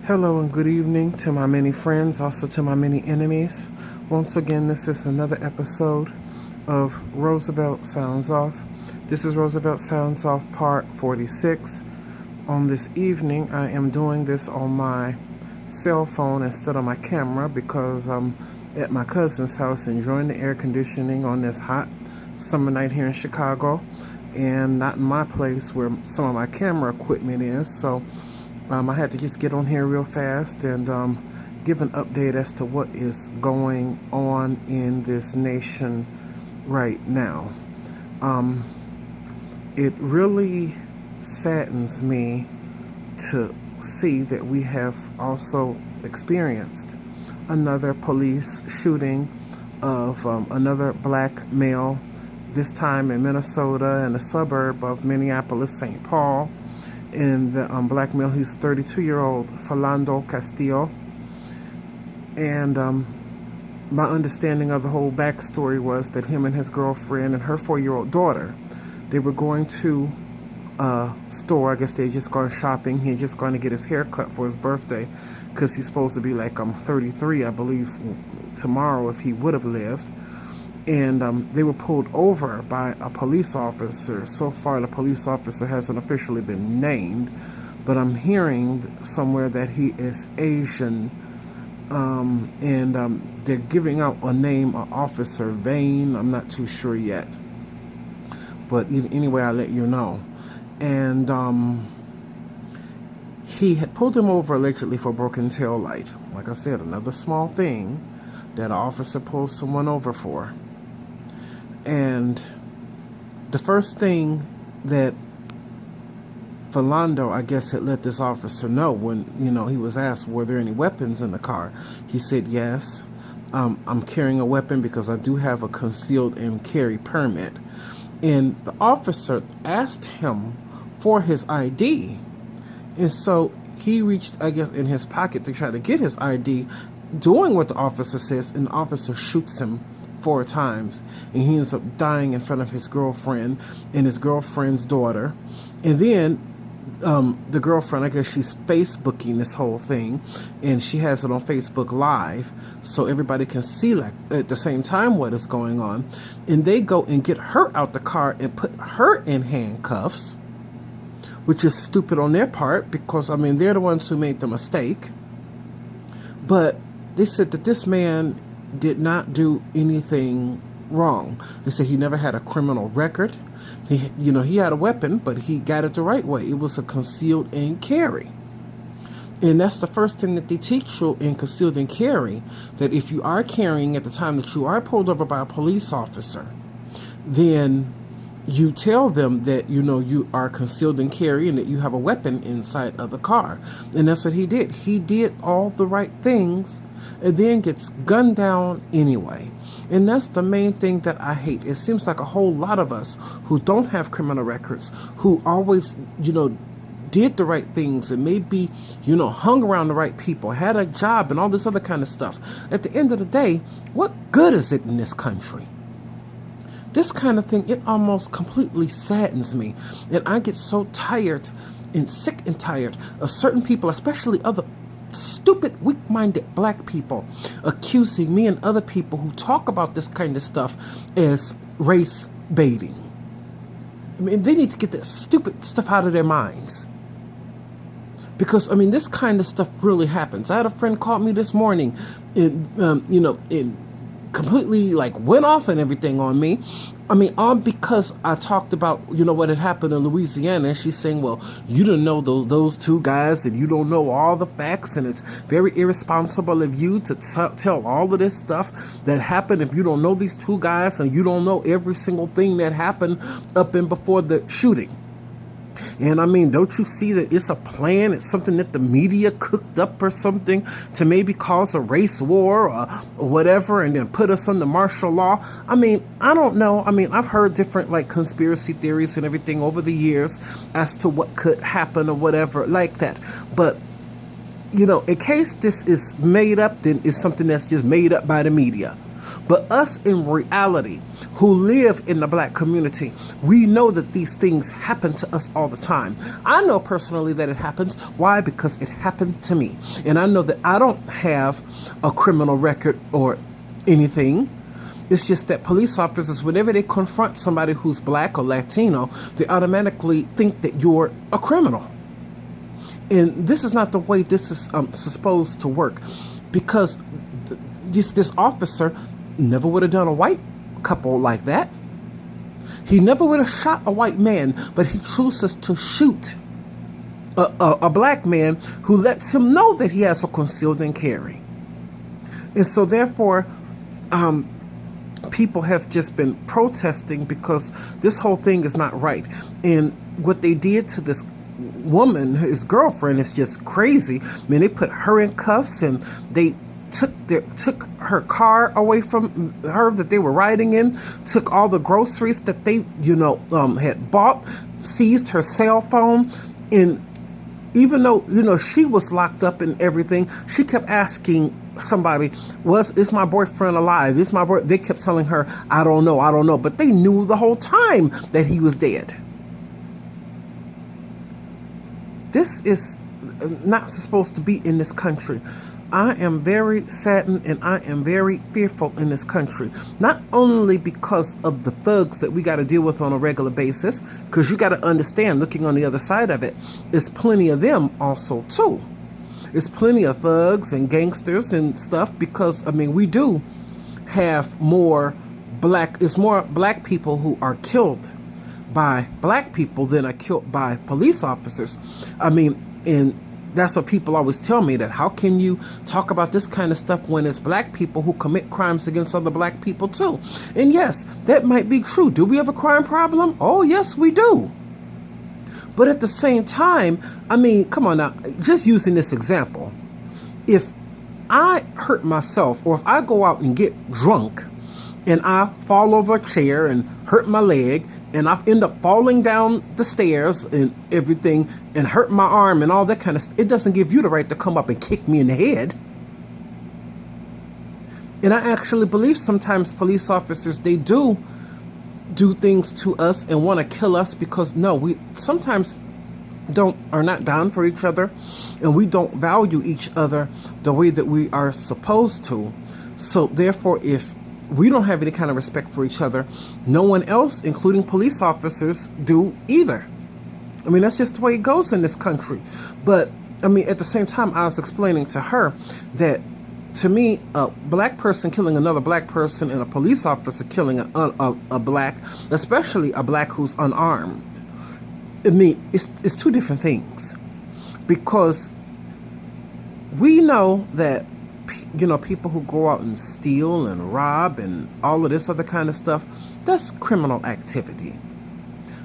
Hello and good evening to my many friends, also to my many enemies. Once again, this is another episode of Roosevelt Sounds Off. This is Roosevelt Sounds Off Part 46. On this evening, I am doing this on my cell phone instead of my camera because I'm at my cousin's house enjoying the air conditioning on this hot summer night here in Chicago, and not in my place where some of my camera equipment is. So I had to just get on here real fast and give an update as to what is going on in this nation right now. It really saddens me to see that we have also experienced another police shooting of another black male, this time in Minnesota, in a suburb of Minneapolis, St. Paul. And the black male, he's 32-year-old Philando Castillo. And my understanding of the whole backstory was that him and his girlfriend and her 4-year-old daughter, they were going to a store. I guess they just gone shopping. He just going to get his hair cut for his birthday because he's supposed to be like 33, I believe, tomorrow if he would have lived. And they were pulled over by a police officer. So far, the police officer hasn't officially been named, but I'm hearing somewhere that he is Asian, and they're giving out a name, Officer Vane. I'm not too sure yet, but anyway, I'll let you know. And he had pulled him over allegedly for broken tail light. Like I said, another small thing that an officer pulls someone over for. And the first thing that Philando, I guess, had let this officer know when, he was asked, were there any weapons in the car? He said, yes, I'm carrying a weapon because I do have a concealed and carry permit. And the officer asked him for his ID. And so he reached, I guess, in his pocket to try to get his ID, doing what the officer says, and the officer shoots him 4 times, and he ends up dying in front of his girlfriend and his girlfriend's daughter. And then the girlfriend, I guess she's Facebooking this whole thing, and she has it on Facebook Live so everybody can see, like, at the same time what is going on. And they go and get her out the car and put her in handcuffs, which is stupid on their part because, they're the ones who made the mistake. But they said that this man did not do anything wrong. They said he never had a criminal record. He had a weapon, but he got it the right way. It was a concealed and carry. And that's the first thing that they teach you in concealed and carry, that if you are carrying at the time that you are pulled over by a police officer, then you tell them that, you are concealed and carry and that you have a weapon inside of the car. And that's what he did. He did all the right things and then gets gunned down anyway. And that's the main thing that I hate. It seems like a whole lot of us who don't have criminal records, who always, did the right things and maybe, hung around the right people, had a job and all this other kind of stuff. At the end of the day, what good is it in this country? This kind of thing, it almost completely saddens me. And I get so tired and sick and tired of certain people, especially other stupid, weak-minded black people, accusing me and other people who talk about this kind of stuff as race baiting. They need to get that stupid stuff out of their minds. Because, this kind of stuff really happens. I had a friend call me this morning and, completely went off and everything on me. All because I talked about, what had happened in Louisiana. And she's saying, well, you don't know those 2 guys and you don't know all the facts. And it's very irresponsible of you to tell all of this stuff that happened if you don't know these 2 guys and you don't know every single thing that happened up and before the shooting. And don't you see that it's a plan? It's something that the media cooked up or something to maybe cause a race war or whatever and then put us under martial law. I don't know. I've heard different conspiracy theories and everything over the years as to what could happen or whatever like that. But, in case this is made up, then it's something that's just made up by the media. But us in reality, who live in the black community, we know that these things happen to us all the time. I know personally that it happens. Why? Because it happened to me. And I know that I don't have a criminal record or anything. It's just that police officers, whenever they confront somebody who's black or Latino, they automatically think that you're a criminal. And this is not the way this is supposed to work, because this officer never would have done a white couple like that. He never would have shot a white man, but he chooses to shoot a black man who lets him know that he has a concealed and carry. And so therefore, people have just been protesting because this whole thing is not right. And what they did to this woman, his girlfriend, is just crazy. I mean, they put her in cuffs and they took her car away from her that they were riding in, took all the groceries that they, had bought, seized her cell phone. And even though, she was locked up and everything, she kept asking somebody, is my boyfriend alive? Is my boy? They kept telling her, I don't know. But they knew the whole time that he was dead. This is not supposed to be in this country. I am very saddened and I am very fearful in this country. Not only because of the thugs that we got to deal with on a regular basis, because you got to understand, looking on the other side of it, there's plenty of them also too. There's plenty of thugs and gangsters and stuff, because, we do have more black people who are killed by black people than are killed by police officers. And that's what people always tell me, that how can you talk about this kind of stuff when it's black people who commit crimes against other black people too? And yes, that might be true. Do we have a crime problem? Oh, yes, we do. But at the same time, come on now, just using this example, if I hurt myself, or if I go out and get drunk and I fall over a chair and hurt my leg, and I end up falling down the stairs and everything and hurt my arm and all that kind of stuff, it doesn't give you the right to come up and kick me in the head. And I actually believe sometimes police officers, they do things to us and want to kill us because we sometimes are not down for each other, and we don't value each other the way that we are supposed to. So therefore, if we don't have any kind of respect for each other, no one else, including police officers, do either. That's just the way it goes in this country. But at the same time, I was explaining to her that, to me, a black person killing another black person and a police officer killing a black, especially a black who's unarmed, it's two different things. Because we know that, people who go out and steal and rob and all of this other kind of stuff, that's criminal activity.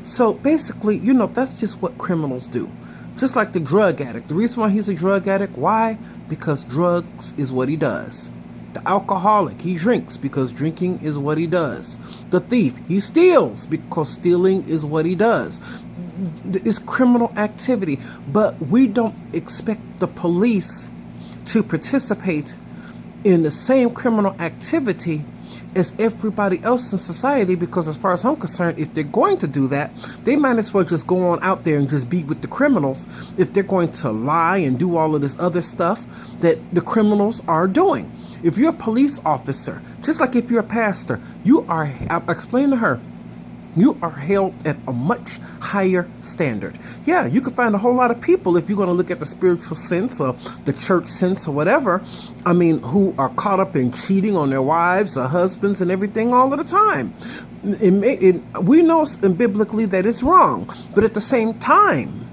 So basically, that's just what criminals do. Just like the drug addict. The reason why he's a drug addict, why? Because drugs is what he does. The alcoholic, he drinks because drinking is what he does. The thief, he steals because stealing is what he does. It's criminal activity. But we don't expect the police to participate in the same criminal activity as everybody else in society, because as far as I'm concerned, if they're going to do that, they might as well just go on out there and just be with the criminals if they're going to lie and do all of this other stuff that the criminals are doing. If you're a police officer, just like if you're a pastor, I explained to her, you are held at a much higher standard. Yeah, you can find a whole lot of people, if you're going to look at the spiritual sense or the church sense or whatever, who are caught up in cheating on their wives or husbands and everything all of the time. We know biblically that it's wrong, but at the same time,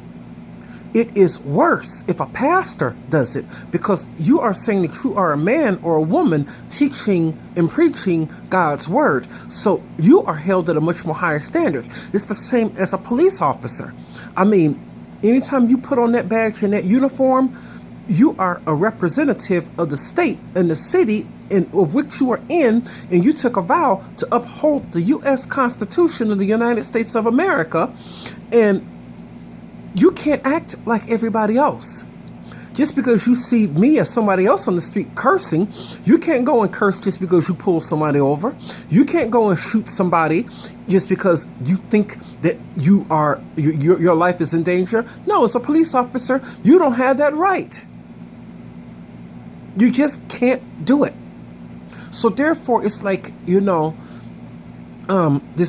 it is worse if a pastor does it, because you are saying that you are a man or a woman teaching and preaching God's word. So you are held at a much more higher standard. It's the same as a police officer. Anytime you put on that badge and that uniform, you are a representative of the state and the city of which you are in, and you took a vow to uphold the U.S. Constitution of the United States of America, and you can't act like everybody else. Just because you see me or somebody else on the street cursing, you can't go and curse just because you pull somebody over. You can't go and shoot somebody just because you think that your life is in danger. No, as a police officer, you don't have that right. You just can't do it. So therefore, it's like, this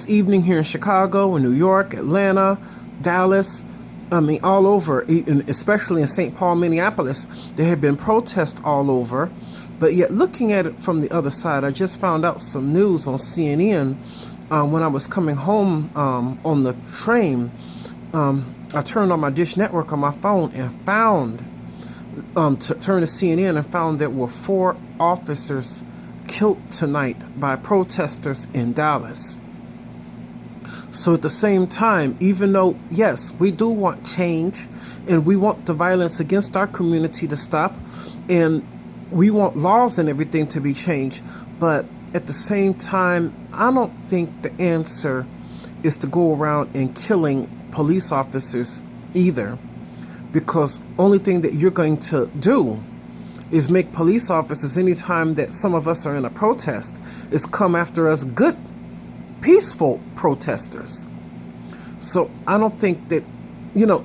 evening here in Chicago, in New York, Atlanta, Dallas, all over, especially in St. Paul, Minneapolis, there have been protests all over. But yet, looking at it from the other side, I just found out some news on CNN when I was coming home on the train. I turned on my Dish Network on my phone and found, to turn to CNN, and found there were 4 officers killed tonight by protesters in Dallas. So at the same time, even though, yes, we do want change and we want the violence against our community to stop and we want laws and everything to be changed, but at the same time, I don't think the answer is to go around and killing police officers either, because only thing that you're going to do is make police officers, anytime that some of us are in a protest, is come after us good, peaceful protesters. So I don't think that,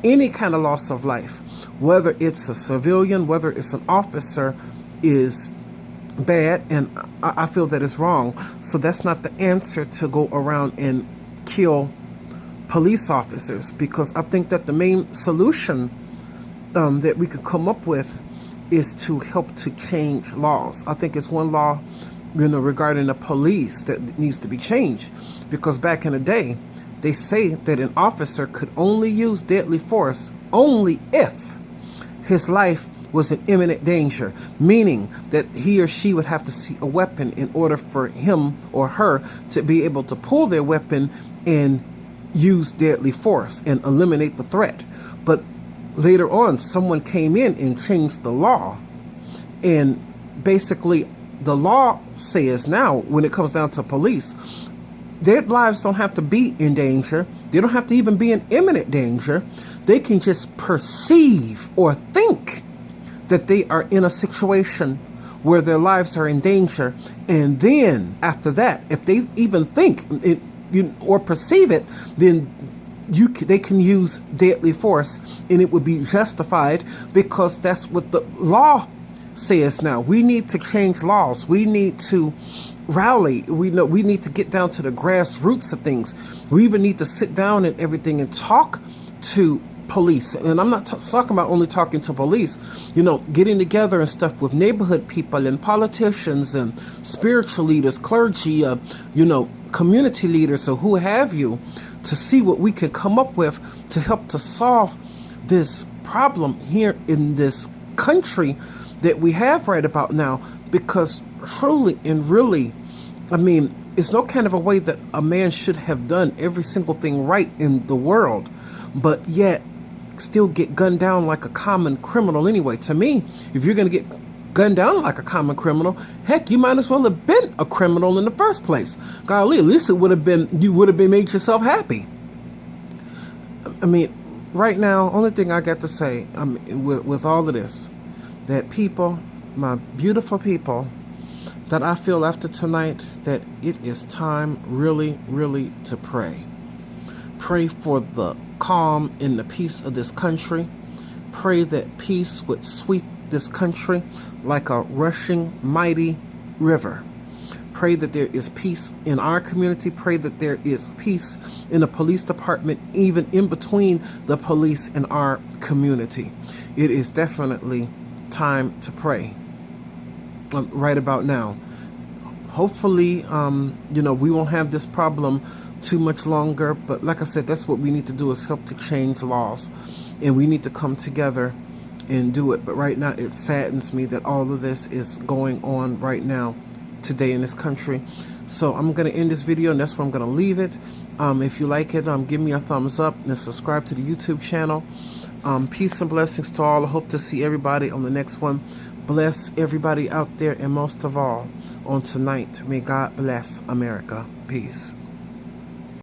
any kind of loss of life, whether it's a civilian, whether it's an officer, is bad, and I feel that is wrong. So that's not the answer, to go around and kill police officers, because I think that the main solution that we could come up with is to help to change laws. I think it's one law, regarding the police that needs to be changed, because back in the day, they say that an officer could only use deadly force only if his life was in imminent danger, meaning that he or she would have to see a weapon in order for him or her to be able to pull their weapon and use deadly force and eliminate the threat. But later on, someone came in and changed the law, and basically the law says now, when it comes down to police, their lives don't have to be in danger. They don't have to even be in imminent danger. They can just perceive or think that they are in a situation where their lives are in danger. And then after that, if they even think it, or perceive it, then they can use deadly force, and it would be justified, because that's what the law says now. We need to change laws. We need to rally. We need to get down to the grassroots of things. We even need to sit down and everything and talk to police. And I'm not talking about only talking to police, getting together and stuff with neighborhood people and politicians and spiritual leaders, clergy, community leaders, or who have you, to see what we can come up with to help to solve this problem here in this country that we have right about now. Because truly and really, it's no kind of a way that a man should have done every single thing right in the world, but yet still get gunned down like a common criminal anyway. To me, if you're going to get gunned down like a common criminal, heck, you might as well have been a criminal in the first place. Golly, at least you would have been made yourself happy. Right now, only thing I got to say, with all of this, that people, my beautiful people, that I feel after tonight, that it is time really, really to pray. Pray for the calm and the peace of this country. Pray that peace would sweep this country like a rushing mighty river. Pray that there is peace in our community. Pray that there is peace in the police department, even in between the police and our community. It is definitely time to pray right about now. Hopefully, we won't have this problem too much longer. But like I said, that's what we need to do, is help to change laws. And we need to come together and do it. But right now, it saddens me that all of this is going on right now, today in this country. So I'm going to end this video, and that's where I'm going to leave it. If you like it, give me a thumbs up and subscribe to the YouTube channel. Peace and blessings to all. I hope to see everybody on the next one. Bless everybody out there, and most of all, on tonight, may God bless America. Peace.